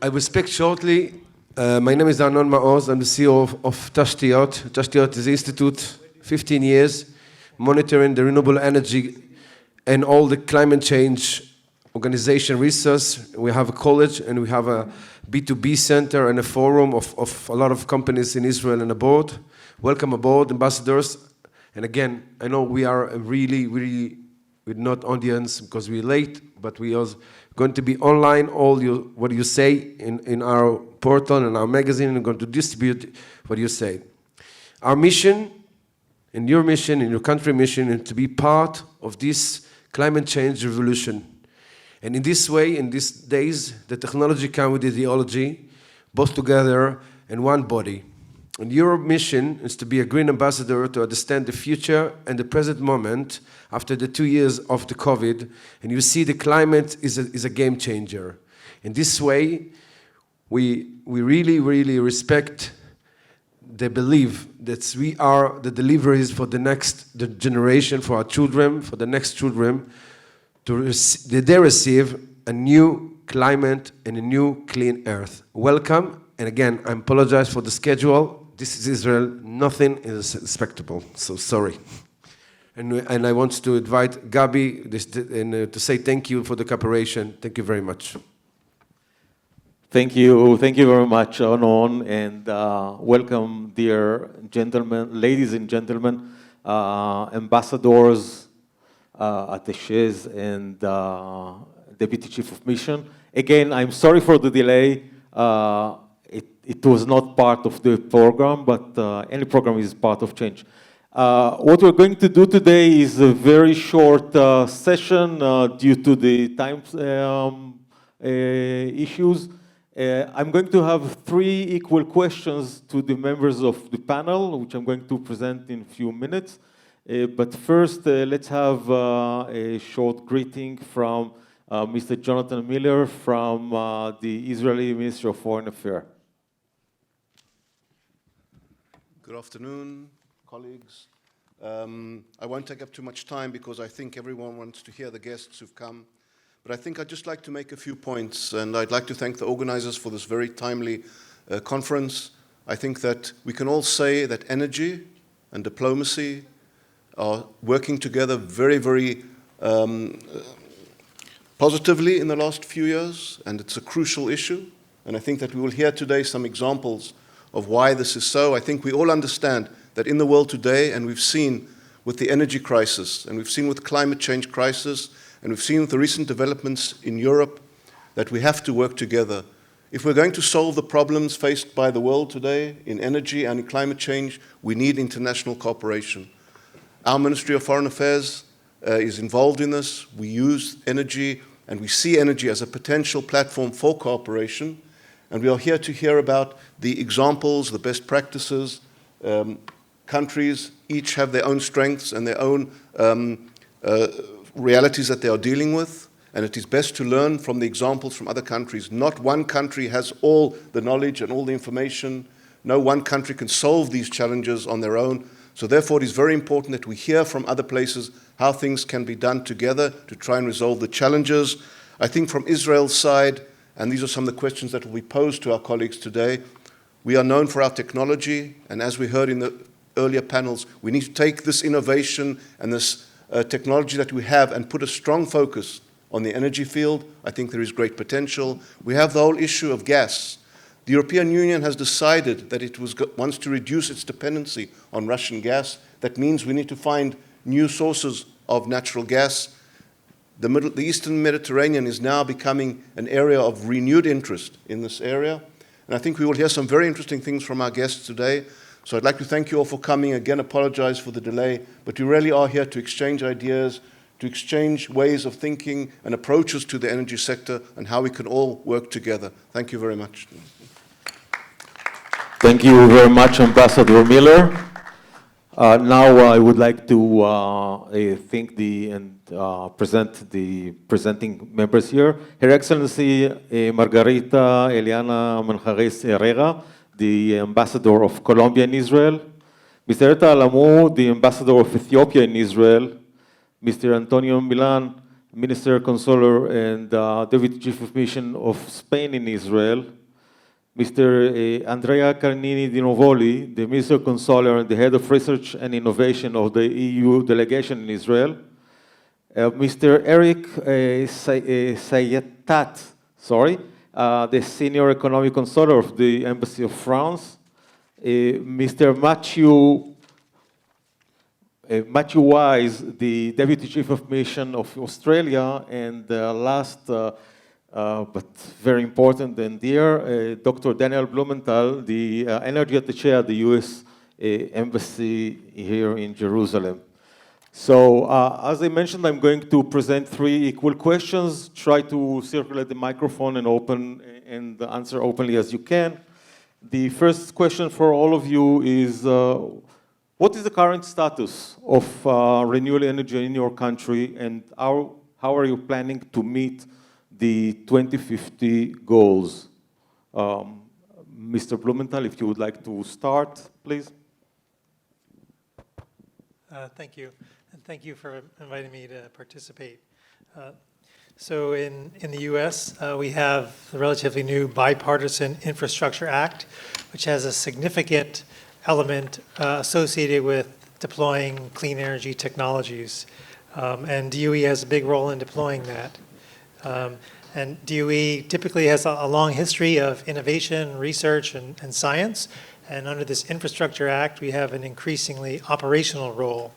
I will speak shortly. My name is Arnon Maoz. I'm the CEO of Tashtiot. Tashtiot is an institute, 15 years, monitoring the renewable energy and all the climate change organization research. We have a college and we have a B2B center and a forum of a lot of companies in Israel and abroad. Welcome aboard, ambassadors. And again, I know we are a really with not audience because we're late, but we are going to be online, what you say in our portal and our magazine, and we're going to distribute what you say. Our mission, and your mission, and your country mission, is to be part of this climate change revolution. And in this way, in these days, the technology comes with ideology, both together in one body. And your mission is to be a green ambassador to understand the future and the present moment after the 2 years of the COVID. And you see the climate is a game changer. In this way, we really respect the belief that we are the deliveries for the generation, for our children, for the next children, that they receive a new climate and a new clean earth. Welcome, and again, I apologize for the schedule. This is Israel, nothing is respectable, so sorry. And I want to invite Gabi to say thank you for the cooperation. Thank you very much. Thank you very much, Arnon, and welcome, dear gentlemen, ladies and gentlemen, ambassadors, attachés, and deputy chief of mission. Again, I'm sorry for the delay. It was not part of the program, but any program is part of change. What we're going to do today is a very short session due to the time issues. I'm going to have 3 equal questions to the members of the panel, which I'm going to present in a few minutes. But first, let's have a short greeting from Mr. Jonathan Miller from the Israeli Ministry of Foreign Affairs. Good afternoon, colleagues. I won't take up too much time because I think everyone wants to hear the guests who've come. But I think I'd just like to make a few points, and I'd like to thank the organizers for this very timely conference. I think that we can all say that energy and diplomacy are working together very positively in the last few years, and it's a crucial issue. And I think that we will hear today some examples of why this is so. I think we all understand that in the world today, and we've seen with the energy crisis, and we've seen with climate change crisis, and we've seen with the recent developments in Europe, that we have to work together. If we're going to solve the problems faced by the world today in energy and in climate change, we need international cooperation. Our Ministry of Foreign Affairs is involved in this. We use energy, and we see energy as a potential platform for cooperation. And we are here to hear about the examples, the best practices. Countries each have their own strengths and their own realities that they are dealing with. And it is best to learn from the examples from other countries. Not one country has all the knowledge and all the information. No one country can solve these challenges on their own. So therefore, it is very important that we hear from other places how things can be done together to try and resolve the challenges. I think from Israel's side, and these are some of the questions that will be posed to our colleagues today, we are known for our technology, and as we heard in the earlier panels, we need to take this innovation and this technology that we have and put a strong focus on the energy field. I think there is great potential. We have the whole issue of gas. The European Union has decided that it wants to reduce its dependency on Russian gas. That means we need to find new sources of natural gas. The Eastern Mediterranean is now becoming an area of renewed interest in this area. And I think we will hear some very interesting things from our guests today. So I'd like to thank you all for coming. Again, apologize for the delay, but we really are here to exchange ideas, to exchange ways of thinking and approaches to the energy sector and how we can all work together. Thank you very much. Thank you very much, Ambassador Miller. Now I would like to thank present the presenting members here. Her Excellency Margarita Eliana Manjarrez Herrera, the Ambassador of Colombia in Israel. Mr. Reta Alemu, the Ambassador of Ethiopia in Israel. Mr. Antonio Millan, Minister Consular and Deputy Chief of Mission of Spain in Israel, Mr. Andrea Carnini Di Novoli, the Minister Consular and the Head of Research and Innovation of the EU delegation in Israel, Mr. Eric SAYETTAT, the Senior Economic Consular of the Embassy of France, Mr. Matthew Wise, the Deputy Chief of Mission of Australia, and last but very important and dear, Dr. Daniel Blumenthal, the Energy Attaché at the US Embassy here in Jerusalem. So, as I mentioned, I'm going to present 3 equal questions. Try to circulate the microphone and answer openly as you can. The first question for all of you is, what is the current status of renewable energy in your country, and how are you planning to meet the 2050 goals? Mr. Blumenthal, if you would like to start, please. Thank you, and thank you for inviting me to participate. So in the U.S., we have the relatively new Bipartisan Infrastructure Act, which has a significant element associated with deploying clean energy technologies. And DOE has a big role in deploying that. And DOE typically has a long history of innovation, research, and science. And under this Infrastructure Act, we have an increasingly operational role.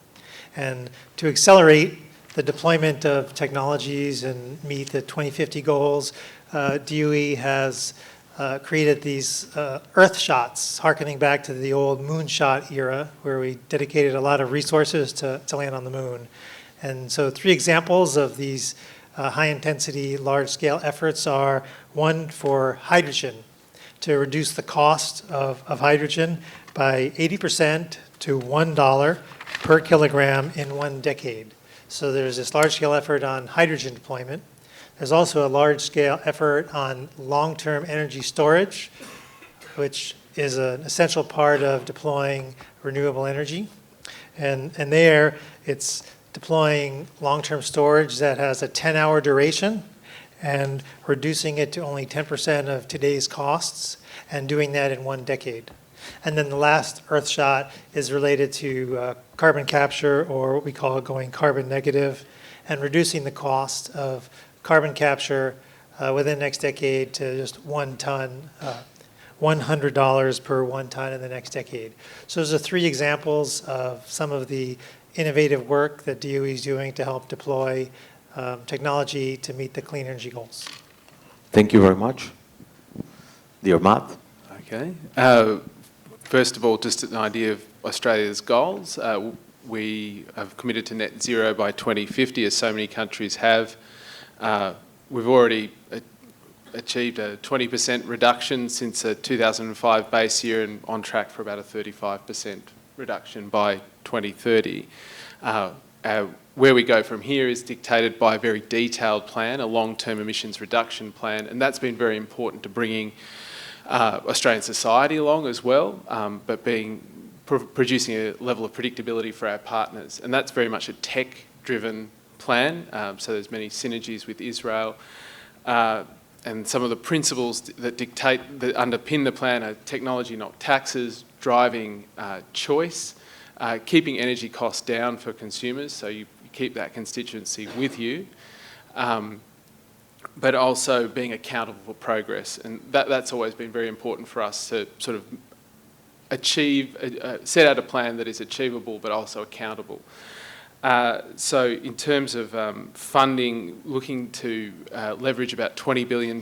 And to accelerate the deployment of technologies and meet the 2050 goals, DOE has created these Earth shots, harkening back to the old moonshot era, where we dedicated a lot of resources to land on the moon. And so 3 examples of these high-intensity, large-scale efforts are: one for hydrogen, to reduce the cost of hydrogen by 80% to $1 per kilogram in 1 decade. So there's this large-scale effort on hydrogen deployment. There's also a large-scale effort on long-term energy storage, which is an essential part of deploying renewable energy. And there, it's deploying long-term storage that has a 10-hour duration and reducing it to only 10% of today's costs, and doing that in 1 decade. And then the last Earth shot is related to carbon capture, or what we call going carbon negative, and reducing the cost of carbon capture within the next decade to just 1 ton, $100 per 1 ton in the next decade. So those are 3 examples of some of the innovative work that DOE is doing to help deploy technology to meet the clean energy goals. Thank you very much. Dear Matt. Okay. First of all, just an idea of Australia's goals. We have committed to net zero by 2050, as so many countries have. We've already achieved a 20% reduction since a 2005 base year, and on track for about a 35% reduction by 2030. Where we go from here is dictated by a very detailed plan, a long-term emissions reduction plan, and that's been very important to bringing Australian society along as well, but producing a level of predictability for our partners. And that's very much a tech-driven plan, so there's many synergies with Israel. And some of the principles that underpin the plan are technology, not taxes, driving choice, keeping energy costs down for consumers, so you keep that constituency with you, but also being accountable for progress. And that's always been very important for us, to sort of set out a plan that is achievable but also accountable. So in terms of funding, looking to leverage about $20 billion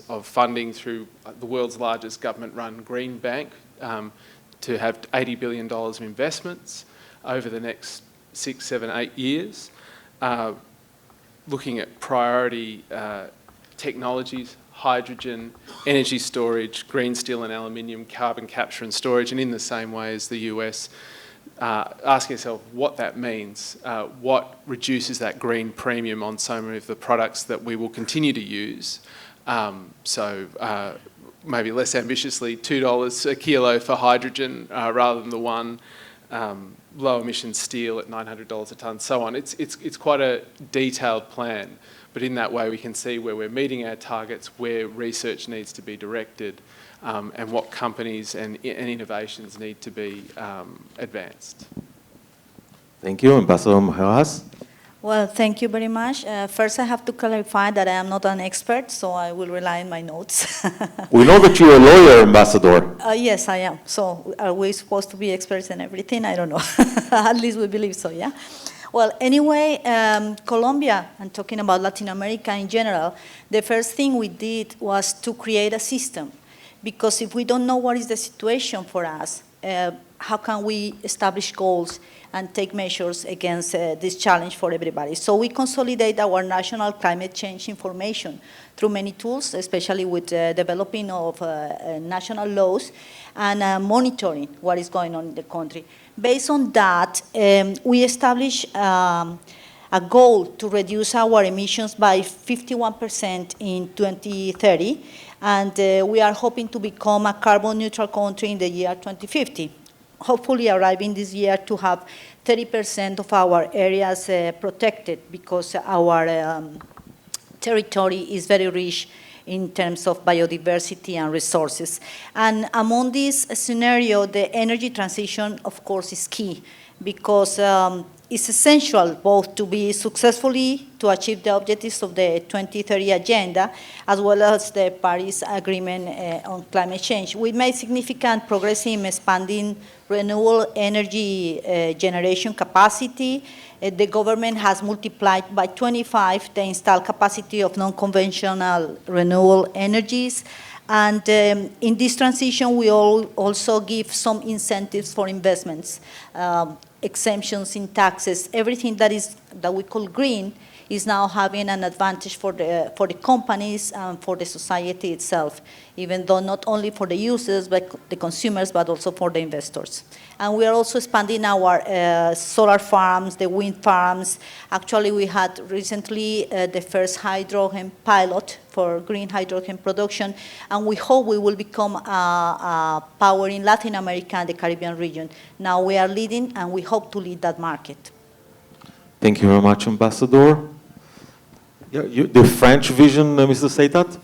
of funding through the world's largest government-run green bank, to have $80 billion of investments over the next 6, 7, 8 years. Looking at priority technologies, hydrogen, energy storage, green steel and aluminium, carbon capture and storage, and in the same way as the US, asking yourself what that means, what reduces that green premium on so many of the products that we will continue to use. Maybe less ambitiously, $2 a kilo for hydrogen rather than the $1 low emission steel at $900 a tonne, so on. It's quite a detailed plan, but in that way we can see where we're meeting our targets, where research needs to be directed, and what companies and innovations need to be advanced. Thank you, Ambassador Manjarrez. Well, thank you very much. First, I have to clarify that I am not an expert, so I will rely on my notes. We know that you're a lawyer, Ambassador. Yes, I am. So are we supposed to be experts in everything? I don't know. At least we believe so, yeah? Well, anyway, Colombia, and talking about Latin America in general, the first thing we did was to create a system. Because if we don't know what is the situation for us, how can we establish goals and take measures against this challenge for everybody? So we consolidate our national climate change information through many tools, especially with developing of national laws and monitoring what is going on in the country. Based on that, we establish a goal to reduce our emissions by 51% in 2030, and we are hoping to become a carbon neutral country in the year 2050. Hopefully arriving this year to have 30% of our areas protected, because our territory is very rich in terms of biodiversity and resources. And among this scenario, the energy transition, of course, is key, because it's essential both to be successfully to achieve the objectives of the 2030 agenda, as well as the Paris Agreement on climate change. We made significant progress in expanding renewable energy generation capacity. The government has multiplied by 25 the installed capacity of non-conventional renewable energies. And in this transition, we also give some incentives for investments, exemptions in taxes. Everything that we call green is now having an advantage for the companies and for the society itself, even though not only for the users, but the consumers, but also for the investors. And we are also expanding our solar farms, the wind farms. Actually, we had recently the first hydrogen pilot for green hydrogen production, and we hope we will become a power in Latin America and the Caribbean region. Now we are leading, and we hope to lead that market. Thank you very much, Ambassador. Yeah, the French vision, Mr. SAYETTAT?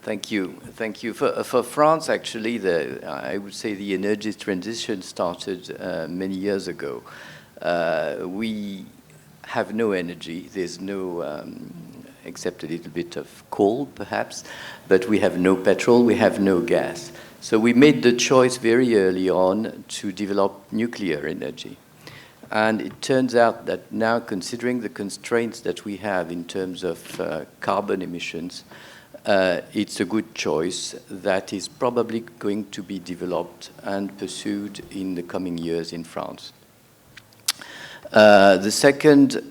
Thank you. Thank you. For France, actually, I would say the energy transition started many years ago. We have no energy. There's no, except a little bit of coal, perhaps, but we have no petrol, we have no gas. So we made the choice very early on to develop nuclear energy. And it turns out that now, considering the constraints that we have in terms of carbon emissions, it's a good choice that is probably going to be developed and pursued in the coming years in France. The second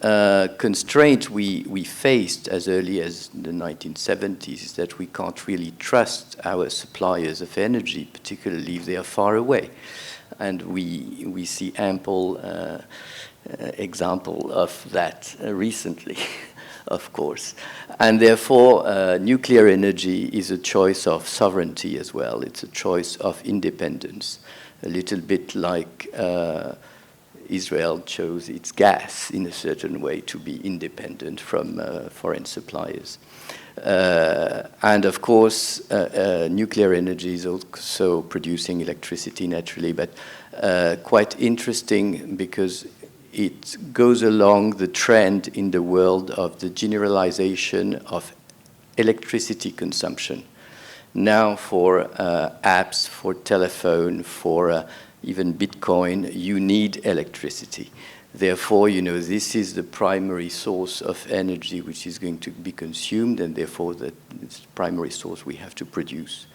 constraint we faced as early as the 1970s is that we can't really trust our suppliers of energy, particularly if they are far away. And we see ample example of that recently, of course. And therefore, nuclear energy is a choice of sovereignty as well. It's a choice of independence, a little bit like Israel chose its gas in a certain way to be independent from foreign suppliers. And of course, nuclear energy is also producing electricity naturally, but quite interesting because it goes along the trend in the world of the generalization of electricity consumption. Now for apps, for telephone, for even Bitcoin, you need electricity. Therefore, this is the primary source of energy which is going to be consumed, and therefore it's the primary source we have to produce.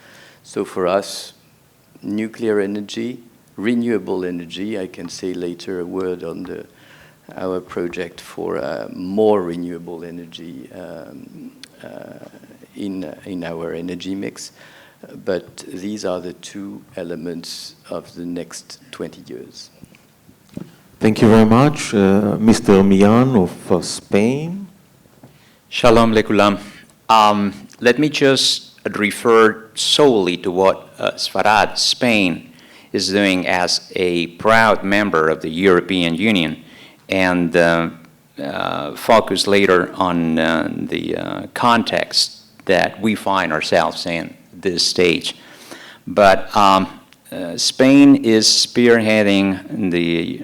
So for us, nuclear energy, renewable energy, I can say later a word on our project for more renewable energy in our energy mix. But these are the two elements of the next 20 years. Thank you very much. Mr. Millan of Spain. Shalom lekulam. Let me just refer solely to what Sfarad, Spain, is doing as a proud member of the European Union, and focus later on the context that we find ourselves in this stage. But Spain is spearheading the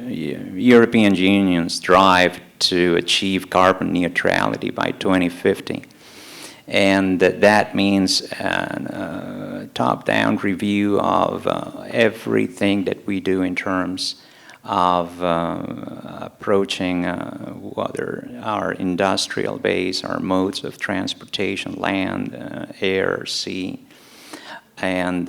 European Union's drive to achieve carbon neutrality by 2050. And that means a top-down review of everything that we do in terms of approaching whether our industrial base, our modes of transportation, land, air, sea. And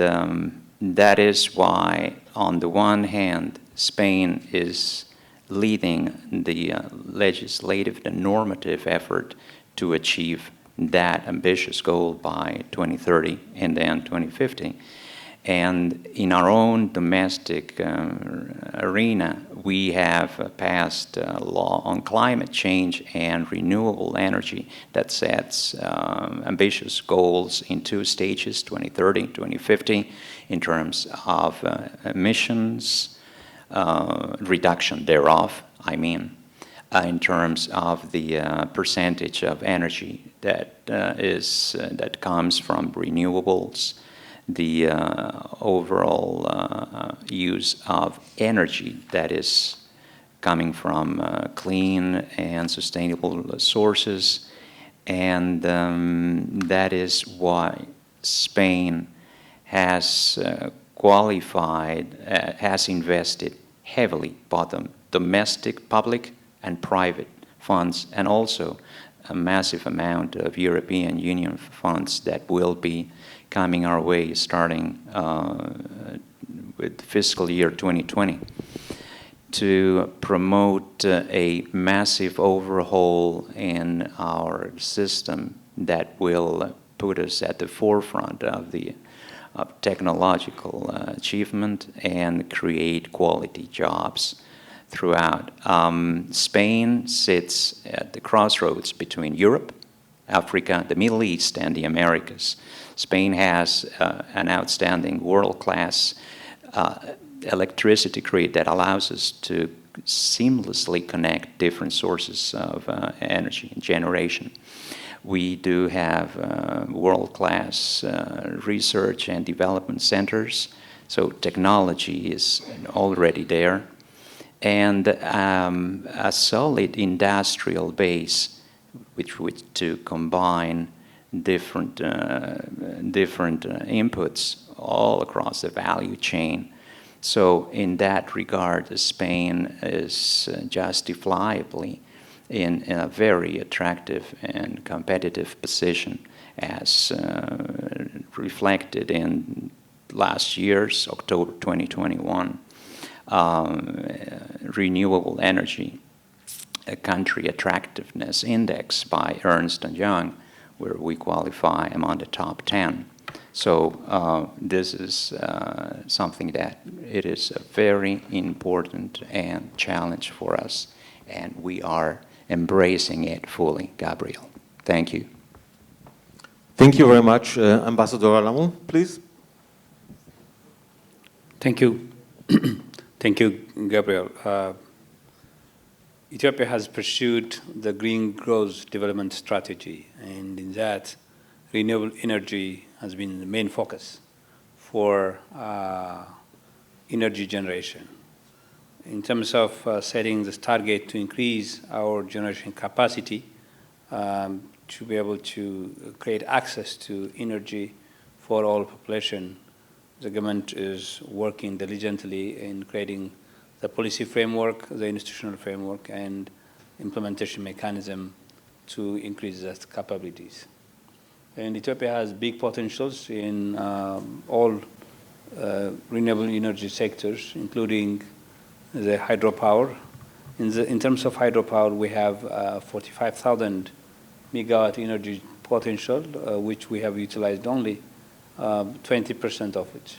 that is why, on the one hand, Spain is leading the legislative and normative effort to achieve that ambitious goal by 2030 and then 2050. And in our own domestic arena, we have passed a law on climate change and renewable energy that sets ambitious goals in 2 stages, 2030, 2050, in terms of emissions, reduction thereof, in terms of the percentage of energy that comes from renewables, the overall use of energy that is coming from clean and sustainable sources, and that is why Spain has qualified, has invested heavily, both domestic, public, and private funds, and also a massive amount of European Union funds that will be coming our way starting with fiscal year 2020 to promote a massive overhaul in our system that will put us at the forefront of technological achievement and create quality jobs throughout. Spain sits at the crossroads between Europe, Africa, the Middle East, and the Americas. Spain has an outstanding world-class electricity grid that allows us to seamlessly connect different sources of energy and generation. We do have world-class research and development centers, so technology is already there, and a solid industrial base which to combine different inputs all across the value chain. So in that regard, Spain is justifiably in a very attractive and competitive position, as reflected in last year's October 2021 Renewable Energy Country Attractiveness Index by Ernst & Young, where we qualify among the top 10. So this is something that it is a very important and challenge for us, and we are embracing it fully. Gabriel, thank you. Thank you very much. Ambassador Alemu, please. Thank you. Thank you, Gabriel. Ethiopia has pursued the Green Growth Development Strategy, and in that, renewable energy has been the main focus for energy generation. In terms of setting this target to increase our generation capacity, to be able to create access to energy for all population, the government is working diligently in creating the policy framework, the institutional framework, and implementation mechanism to increase those capabilities. And Ethiopia has big potentials in all renewable energy sectors, including the hydropower. In terms of hydropower, we have 45,000 megawatt energy potential, which we have utilized only 20% of it.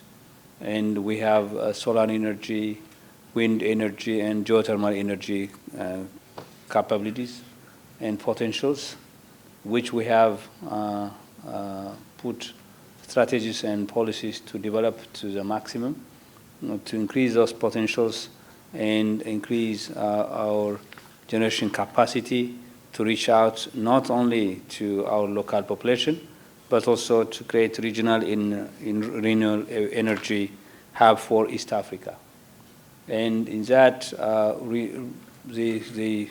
And we have solar energy, wind energy, and geothermal energy capabilities and potentials, which we have put strategies and policies to develop to the maximum. to increase those potentials and increase our generation capacity to reach out not only to our local population, but also to create regional in renewable energy hub for East Africa. And in that, the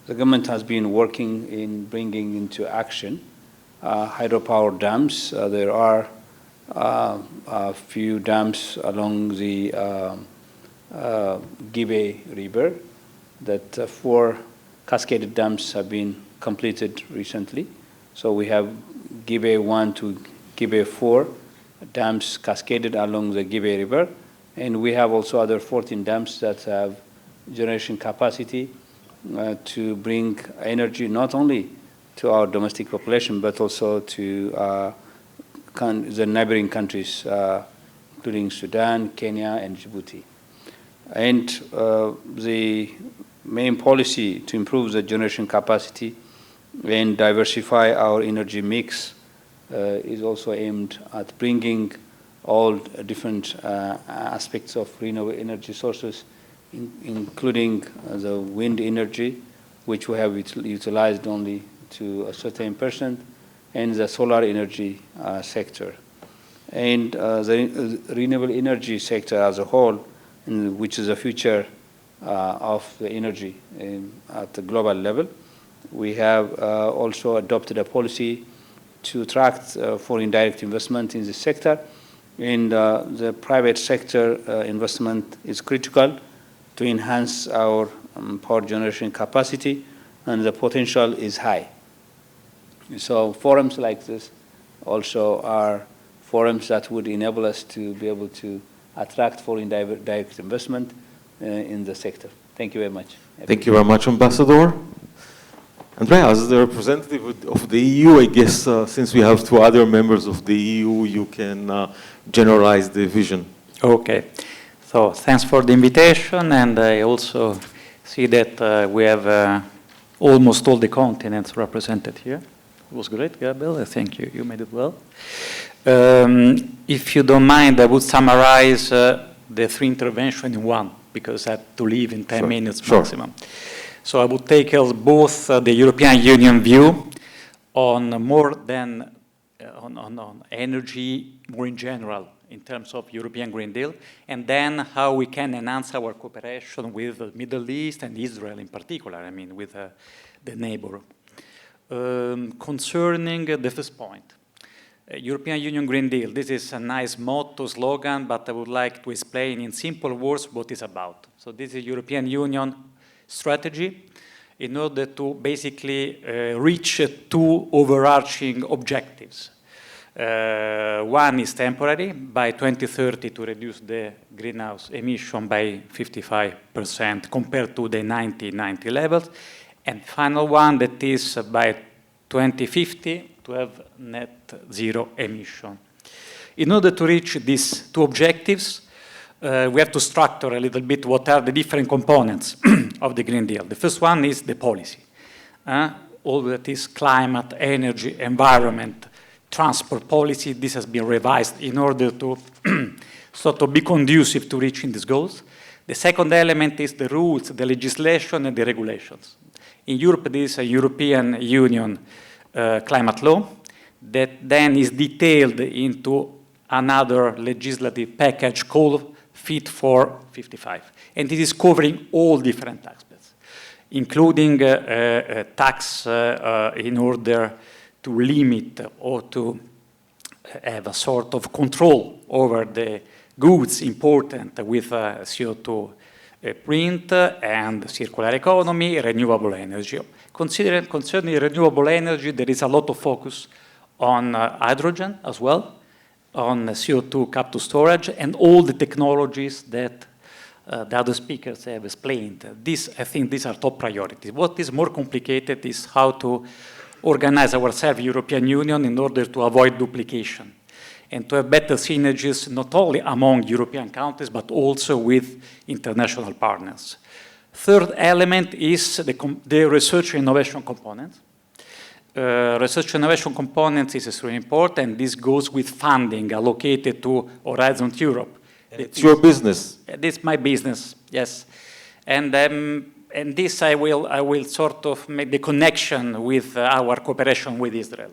government has been working in bringing into action hydropower dams. There are a few dams along the Gibe River that 4 cascaded dams have been completed recently. So we have Gibe 1 to Gibe 4 dams cascaded along the Gibe River. And we have also other 14 dams that have generation capacity to bring energy not only to our domestic population, but also to the neighboring countries, including Sudan, Kenya, and Djibouti. And the main policy to improve the generation capacity and diversify our energy mix is also aimed at bringing all different aspects of renewable energy sources, including the wind energy, which we have utilized only to a certain %, and the solar energy sector. And the renewable energy sector as a whole, which is the future of the energy at the global level. We have also adopted a policy to attract foreign direct investment in this sector. And the private sector investment is critical to enhance our power generation capacity, and the potential is high. So forums like this also are forums that would enable us to be able to attract foreign direct investment in the sector. Thank you very much. Thank you very much, Ambassador. Andrea, as the representative of the EU, I guess since we have 2 other members of the EU, you can generalize the vision. Okay. So thanks for the invitation, and I also see that we have almost all the continents represented here. It was great, Gabriel. I think you made it well. If you don't mind, I would summarize the 3 interventions in one, because I have to leave in 10 minutes maximum. So I would take both the European Union view on more than on energy more in general in terms of European Green Deal, and then how we can enhance our cooperation with the Middle East and Israel in particular, I mean with the neighbor. Concerning the first point, European Union Green Deal, this is a nice motto, slogan, but I would like to explain in simple words what it's about. So this is European Union strategy in order to basically reach 2 overarching objectives. One is temporary, by 2030 to reduce the greenhouse emission by 55% compared to the 1990 levels. And final one that is by 2050 to have net zero emission. In order to reach these 2 objectives, we have to structure a little bit what are the different components of the Green Deal. The first one is the policy. All that is climate, energy, environment, transport policy. This has been revised in order to sort of be conducive to reaching these goals. The second element is the rules, the legislation, and the regulations. In Europe, there is a European Union climate law that then is detailed into another legislative package called Fit for 55. And this is covering all different aspects, including tax in order to limit or to have a sort of control over the goods important with CO2 print and circular economy, renewable energy. Concerning renewable energy, there is a lot of focus on hydrogen as well, on CO2 capture storage, and all the technologies that the other speakers have explained. I think these are top priorities. What is more complicated is how to organize ourselves, European Union, in order to avoid duplication and to have better synergies, not only among European countries, but also with international partners. Third element is the research and innovation component. Research and innovation component is extremely important. This goes with funding allocated to Horizon Europe, It's your business. This is my business, yes. And this I will sort of make the connection with our cooperation with Israel.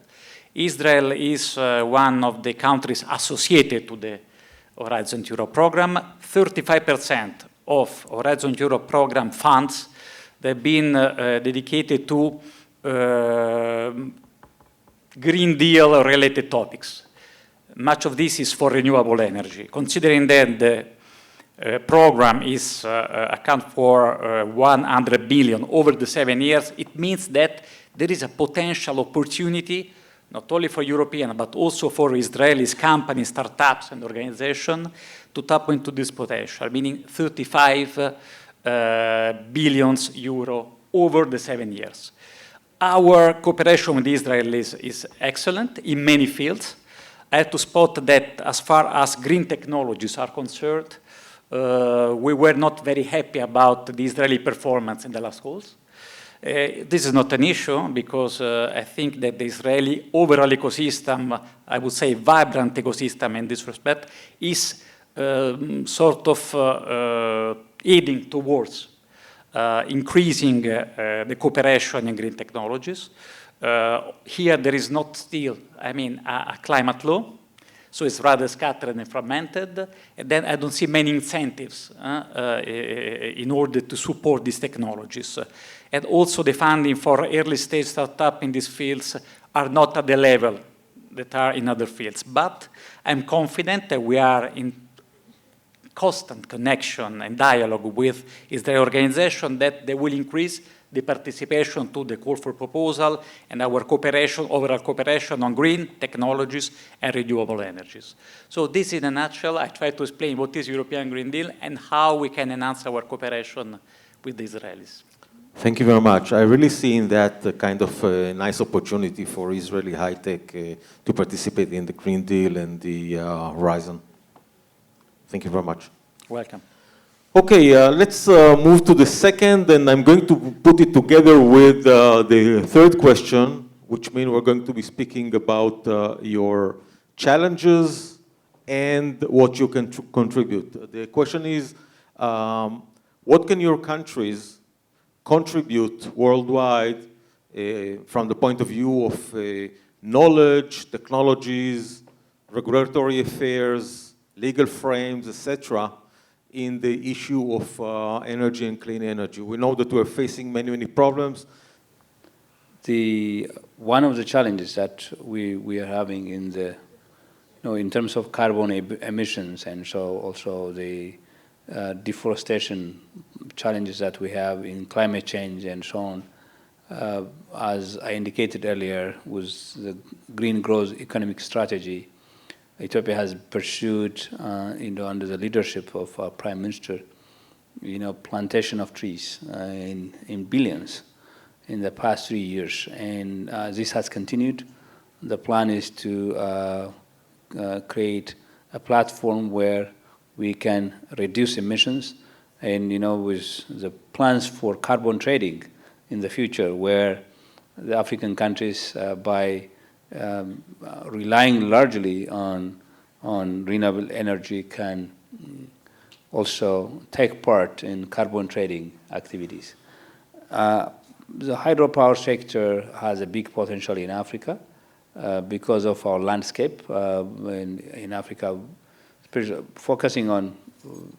Israel is one of the countries associated to the Horizon Europe program. 35% of Horizon Europe program funds have been dedicated to Green Deal related topics. Much of this is for renewable energy. Considering that the program is account for 100 billion over the 7 years, it means that there is a potential opportunity not only for European, but also for Israeli companies, startups, and organizations to tap into this potential, meaning 35 billion euro over the 7 years. Our cooperation with Israel is excellent in many fields. I have to spot that as far as green technologies are concerned, we were not very happy about the Israeli performance in the last calls. This is not an issue because I think that the Israeli overall ecosystem, I would say vibrant ecosystem in this respect, is sort of aiding towards increasing the cooperation in green technologies. Here there is not still, a climate law, so it's rather scattered and fragmented, and then I don't see many incentives in order to support these technologies. And also the funding for early stage startup in these fields are not at the level that are in other fields. But I'm confident that we are in constant connection and dialogue with Israeli organization that they will increase the participation to the call for proposal and our cooperation, overall cooperation on green technologies and renewable energies. So this in a nutshell, I try to explain what is European Green Deal and how we can enhance our cooperation with the Israelis. Thank you very much. I really see in that kind of nice opportunity for Israeli high-tech to participate in the Green Deal and the Horizon. Thank you very much. Welcome. Okay, let's move to the second, and I'm going to put it together with the third question, which means we're going to be speaking about your challenges and what you can contribute. The question is, what can your countries contribute worldwide from the point of view of knowledge, technologies, regulatory affairs, legal frames, etc., in the issue of energy and clean energy? We know that we're facing many, many problems. One of the challenges that we are having in terms of carbon emissions, and so also the deforestation challenges that we have in climate change and so on, as I indicated earlier, was the green growth economic strategy Ethiopia has pursued under the leadership of our Prime Minister, plantation of trees in billions in the past 3 years. And this has continued. The plan is to create a platform where we can reduce emissions, and with the plans for carbon trading in the future, where the African countries, by relying largely on renewable energy, can also take part in carbon trading activities. The hydropower sector has a big potential in Africa because of our landscape in Africa, focusing on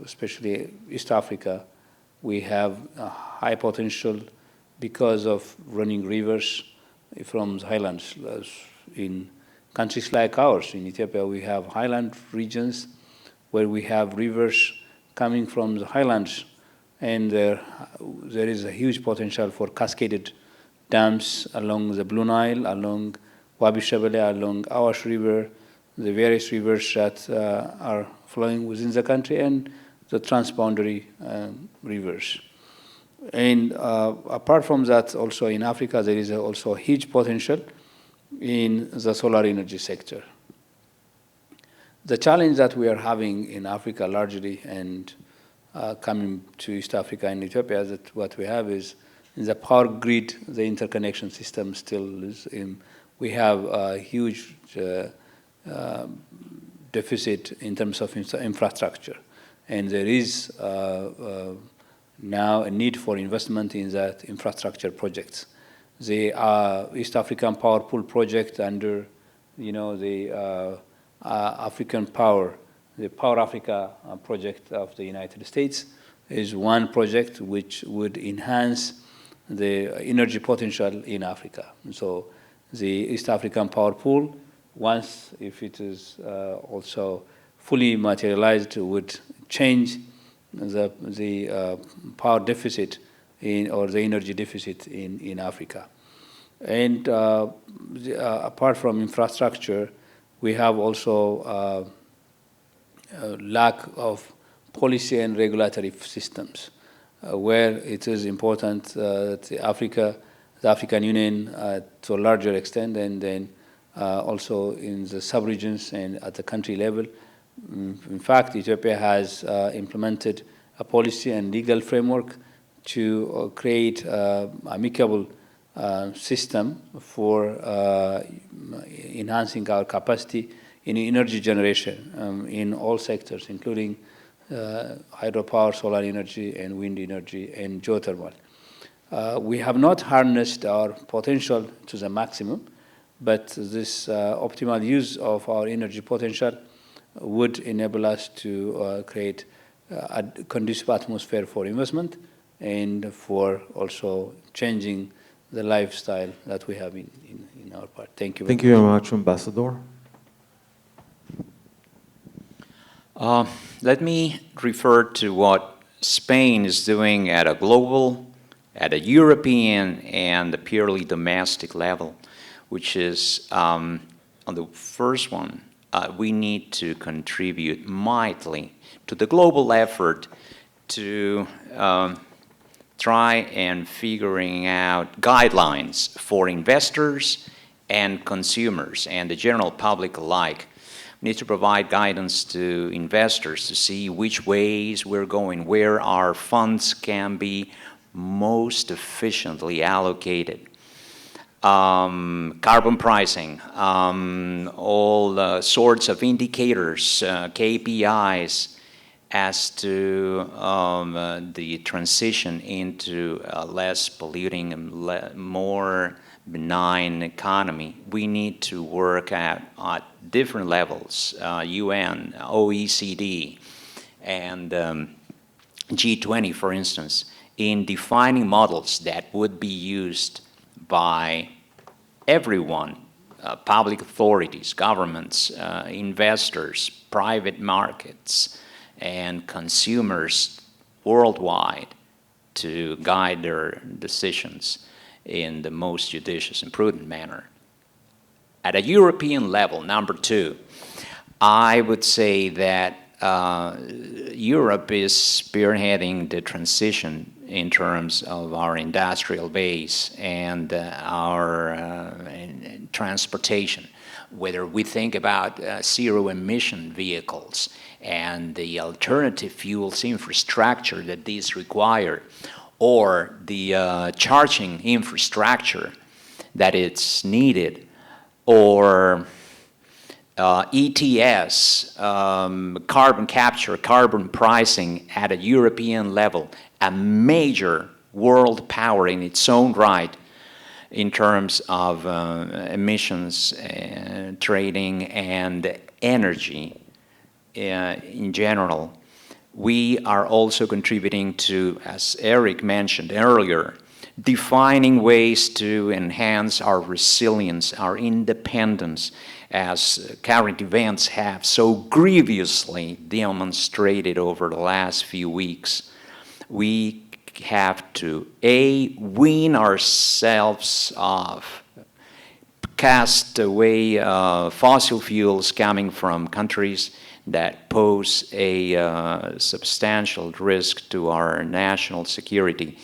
especially East Africa. We have a high potential because of running rivers from the highlands. In countries like ours, in Ethiopia, we have highland regions where we have rivers coming from the highlands, and there is a huge potential for cascaded dams along the Blue Nile, along Wabi Shebele, along Awash River, the various rivers that are flowing within the country, and the transboundary rivers. And apart from that, also in Africa, there is also a huge potential in the solar energy sector. The challenge that we are having in Africa largely, and coming to East Africa and Ethiopia, that what we have is in the power grid, the interconnection system still is we have a huge deficit in terms of infrastructure. and there is now a need for investment in that infrastructure projects. The East African Power Pool project under, the African Power, the Power Africa project of the United States is one project which would enhance the energy potential in Africa. And so the East African Power Pool, once if it is also fully materialized, would change the power deficit or the energy deficit in Africa. And apart from infrastructure, we have also lack of policy and regulatory systems, where it is important that the African Union to a larger extent, and then also in the sub-regions and at the country level. In fact, Ethiopia has implemented a policy and legal framework to create amicable system for enhancing our capacity in energy generation in all sectors, including hydropower, solar energy, and wind energy, and geothermal. We have not harnessed our potential to the maximum, but this optimal use of our energy potential would enable us to create a conducive atmosphere for investment and for also changing the lifestyle that we have in our part. Thank you very much. Thank you very much, Ambassador. Let me refer to what Spain is doing at a global, at a European, and a purely domestic level, which is on the first one, we need to contribute mightily to the global effort to try and figuring out guidelines for investors and consumers and the general public alike. We need to provide guidance to investors to see which ways we're going, where our funds can be most efficiently allocated. Carbon pricing, all sorts of indicators, KPIs as to the transition into a less polluting and more benign economy. We need to work at different levels, UN, OECD, and G20, for instance, in defining models that would be used by everyone, public authorities, governments, investors, private markets, and consumers worldwide to guide their decisions in the most judicious and prudent manner. At a European level, number two, I would say that Europe is spearheading the transition in terms of our industrial base and our transportation, whether we think about zero-emission vehicles and the alternative fuels infrastructure that these require, or the charging infrastructure that it's needed, or ETS, carbon capture, carbon pricing at a European level, a major world power in its own right in terms of emissions, trading, and energy in general. We are also contributing to, as Eric mentioned earlier, defining ways to enhance our resilience, our independence, as current events have so grievously demonstrated over the last few weeks. We have to, A, wean ourselves off, cast away fossil fuels coming from countries that pose a substantial risk to our national security,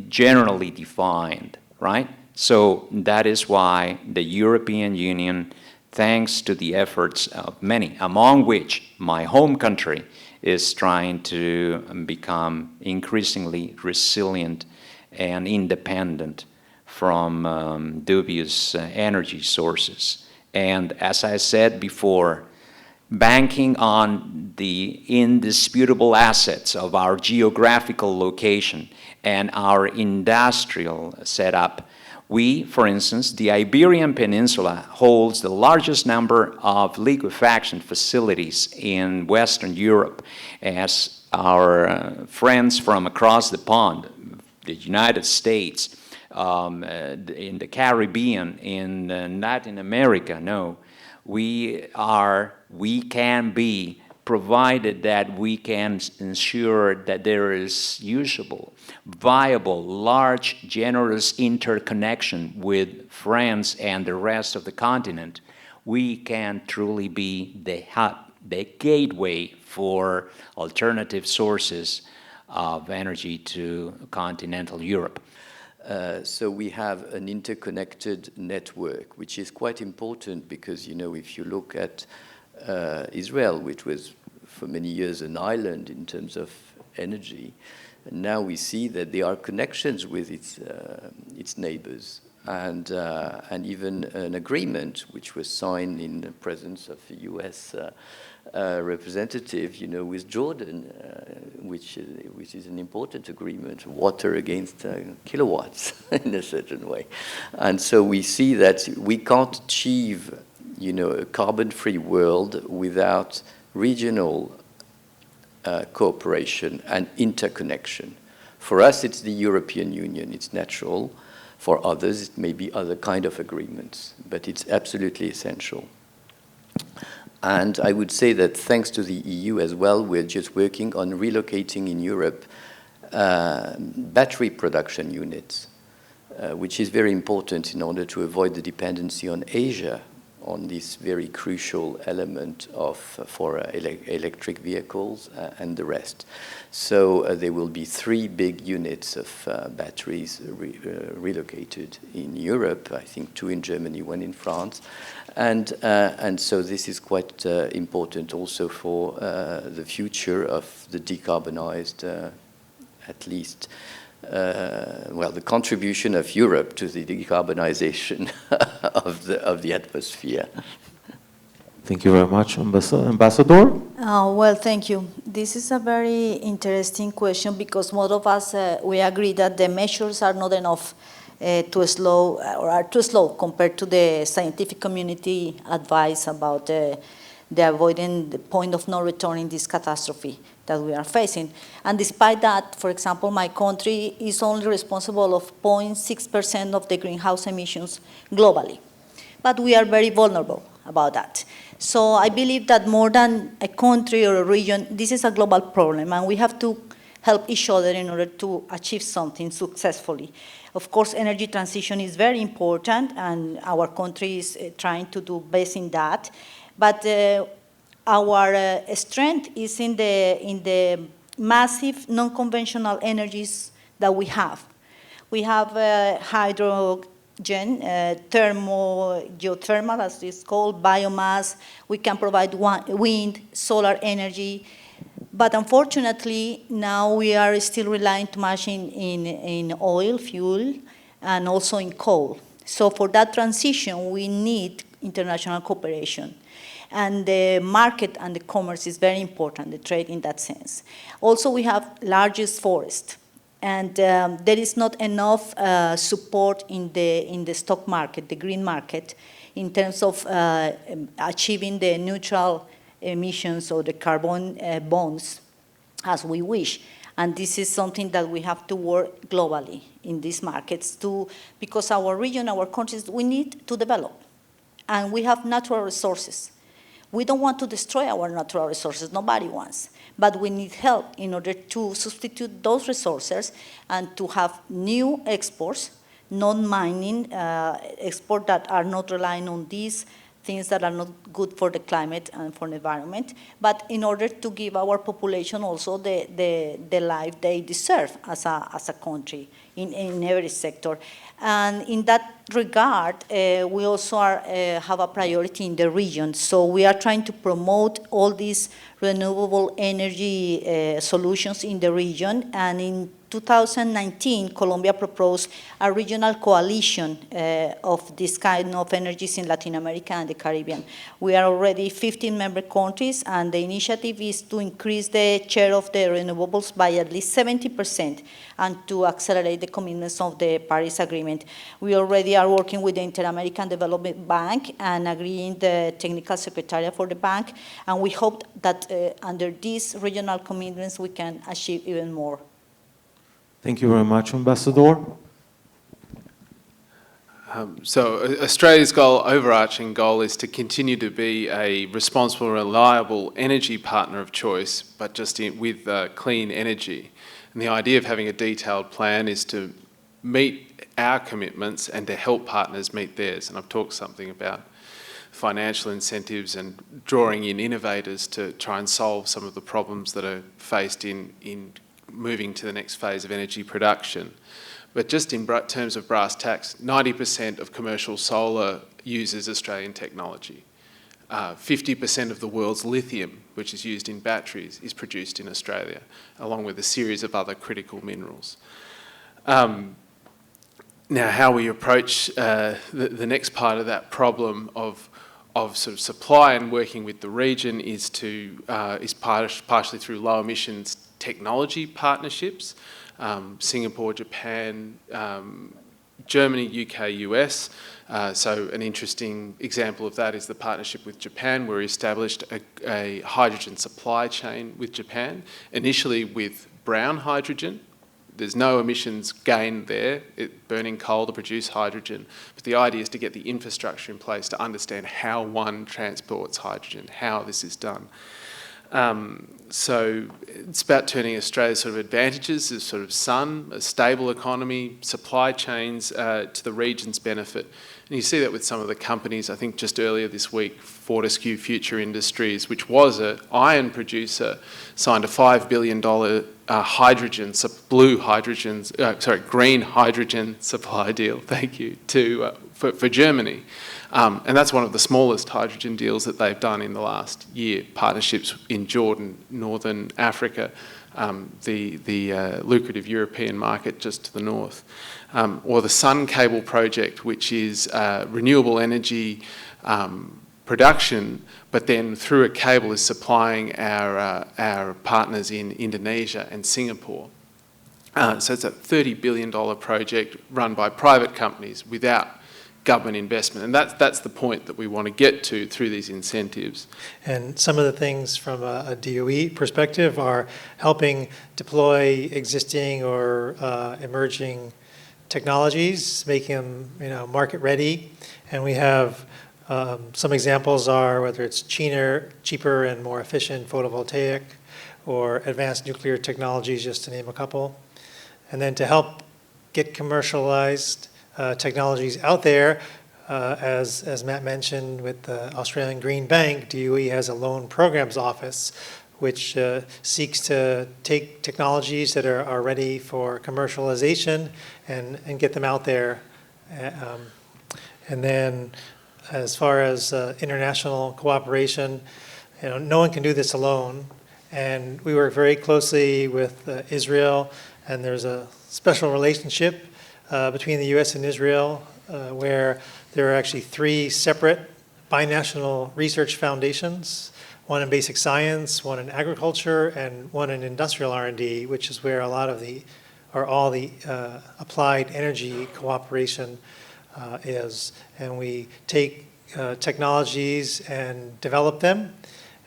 generally defined, right? So that is why the European Union, thanks to the efforts of many, among which my home country is trying to become increasingly resilient and independent from dubious energy sources. And as I said before, banking on the indisputable assets of our geographical location and our industrial setup. We, for instance, the Iberian Peninsula holds the largest number of liquefaction facilities in Western Europe, as our friends from across the pond, the United States, in the Caribbean, in Latin America, know. We can be, provided that we can ensure that there is usable, viable, large, generous interconnection with France and the rest of the continent, we can truly be the hub, the gateway for alternative sources of energy to continental Europe. So we have an interconnected network, which is quite important because, you know, if you look at Israel, which was for many years an island in terms of energy, and now we see that there are connections with its neighbors, and even an agreement which was signed in the presence of the U.S. Representative, you know, with Jordan, which is an important agreement, water against kilowatts in a certain way. And so we see that we can't achieve, you know, a carbon-free world without regional cooperation and interconnection. For us, it's the European Union, it's natural. For others, it may be other kind of agreements, but it's absolutely essential. And I would say that thanks to the EU as well, we're just working on relocating in Europe battery production units, which is very important in order to avoid the dependency on Asia on this very crucial element for electric vehicles and the rest. So there will be 3 big units of batteries relocated in Europe, I think 2 in Germany, 1 in France. And so this is quite important also for the future of the decarbonized, at least, the contribution of Europe to the decarbonization of the atmosphere. Thank you very much, Ambassador. Well, thank you. This is a very interesting question because most of us, we agree that the measures are not enough too slow or are too slow compared to the scientific community advice about the avoiding the point of no return in this catastrophe that we are facing. And despite that, for example, my country is only responsible of 0.6% of the greenhouse emissions globally. But we are very vulnerable about that. So I believe that more than a country or a region, this is a global problem, and we have to help each other in order to achieve something successfully. Of course, energy transition is very important, and our country is trying to do best in that. But our strength is in the massive non-conventional energies that we have. We have hydrogen, geothermal, as it's called, biomass. We can provide wind, solar energy. But unfortunately, now we are still relying too much in oil, fuel, and also in coal. So for that transition, we need international cooperation. And the market and the commerce is very important, the trade in that sense. Also, we have largest forest. And there is not enough support in the stock market, the green market, in terms of achieving the neutral emissions or the carbon bonds as we wish. And this is something that we have to work globally in these markets because our region, our countries, we need to develop. And we have natural resources. We don't want to destroy our natural resources, nobody wants. But we need help in order to substitute those resources and to have new exports, non-mining exports that are not relying on these things that are not good for the climate and for the environment, but in order to give our population also the life they deserve as a country in every sector. And in that regard, we also have a priority in the region. So we are trying to promote all these renewable energy solutions in the region. And in 2019, Colombia proposed a regional coalition of this kind of energies in Latin America and the Caribbean. We are already 15 member countries, and the initiative is to increase the share of the renewables by at least 70% and to accelerate the commitments of the Paris Agreement. We already are working with the Inter-American Development Bank and agreeing the technical secretariat for the bank, and we hope that under these regional commitments we can achieve even more. Thank you very much, Ambassador. So Australia's overarching goal is to continue to be a responsible, reliable energy partner of choice, but just with clean energy. And the idea of having a detailed plan is to meet our commitments and to help partners meet theirs. And I've talked something about financial incentives and drawing in innovators to try and solve some of the problems that are faced in moving to the next phase of energy production. But just in terms of brass tacks, 90% of commercial solar uses Australian technology. 50% of the world's lithium, which is used in batteries, is produced in Australia, along with a series of other critical minerals. Now, how we approach the next part of that problem of sort of supply and working with the region is partially through low emissions technology partnerships. Singapore, Japan, Germany, UK, US. So an interesting example of that is the partnership with Japan, where we established a hydrogen supply chain with Japan, initially with brown hydrogen. There's no emissions gained there, burning coal to produce hydrogen. But the idea is to get the infrastructure in place to understand how one transports hydrogen, how this is done. So it's about turning Australia's sort of advantages as sort of sun, a stable economy, supply chains to the region's benefit. And you see that with some of the companies. I think just earlier this week, Fortescue Future Industries, which was an iron producer, signed a $5 billion green hydrogen supply deal, thank you, for Germany. And that's one of the smallest hydrogen deals that they've done in the last year. Partnerships in Jordan, Northern Africa, the lucrative European market just to the north. Or the Sun Cable project, which is renewable energy production, but then through a cable is supplying our partners in Indonesia and Singapore. So it's a $30 billion project run by private companies without government investment. And that's the point that we want to get to through these incentives. And some of the things from a DOE perspective are helping deploy existing or emerging technologies, making them market ready. And we have some examples are whether it's cheaper and more efficient photovoltaic or advanced nuclear technologies, just to name a couple. And then to help get commercialized technologies out there, as Matt mentioned with the Australian Green Bank, DOE has a loan programs office which seeks to take technologies that are ready for commercialization and get them out there. And then as far as international cooperation, no one can do this alone. And we work very closely with Israel, and there's a special relationship between the US and Israel, where there are actually 3 separate binational research foundations, one in basic science, one in agriculture, and one in industrial R&D, which is where all the applied energy cooperation is. And we take technologies and develop them,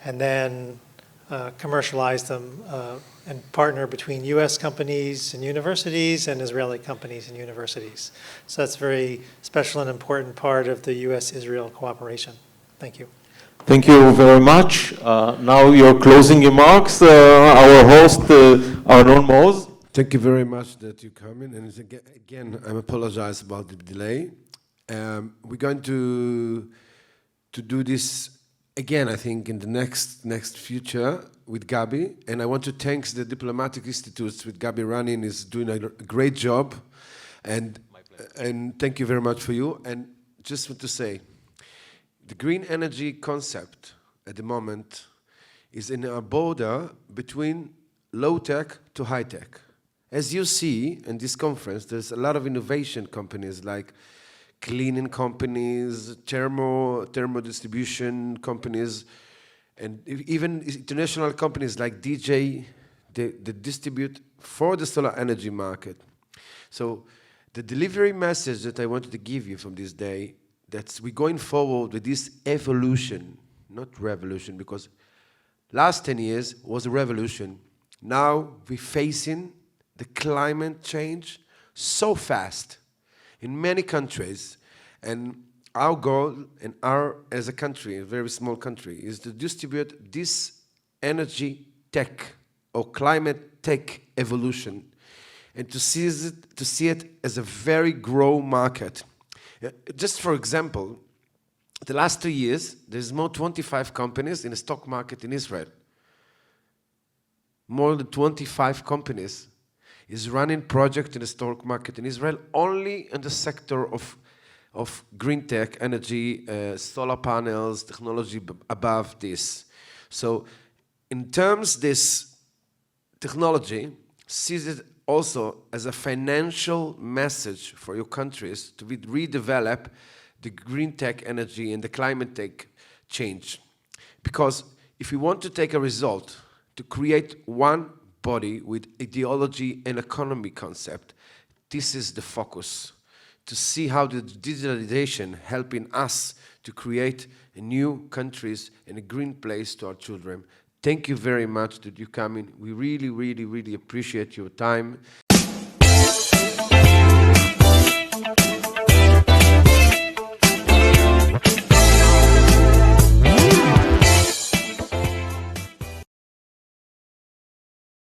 and then commercialize them and partner between US companies and universities and Israeli companies and universities. So that's a very special and important part of the US-Israel cooperation. Thank you. Thank you very much. Now your closing remarks, our host, Arjun Ghimire. Thank you very much that you come in. And again, I apologize about the delay. We're going to do this again, I think, in the next future with Gabi, and I want to thank the diplomatic institutes with Gabi running is doing a great job, and thank you very much for you. And just want to say, the green energy concept at the moment is in a border between low-tech to high-tech. As you see in this conference, there's a lot of innovation companies like cleaning companies, thermo distribution companies, and even international companies like DJ, they distribute for the solar energy market. So the delivery message that I wanted to give you from this day, that we're going forward with this evolution, not revolution, because last 10 years was a revolution. Now we're facing the climate change so fast in many countries, and our goal, and as a country, a very small country, is to distribute this energy tech or climate tech evolution, and to see it as a very grow market. Just for example, the last 2 years, there's more 25 companies in the stock market in Israel. More than 25 companies is running project in the stock market in Israel only in the sector of green tech, energy, solar panels, technology above this. So in terms this technology sees it also as a financial message for your countries to redevelop the green tech energy and the climate tech change. Because if we want to take a result, to create one body with ideology and economy concept, this is the focus. To see how the digitalization helping us to create a new countries and a green place to our children. Thank you very much that you come in. We really, really, really appreciate your time.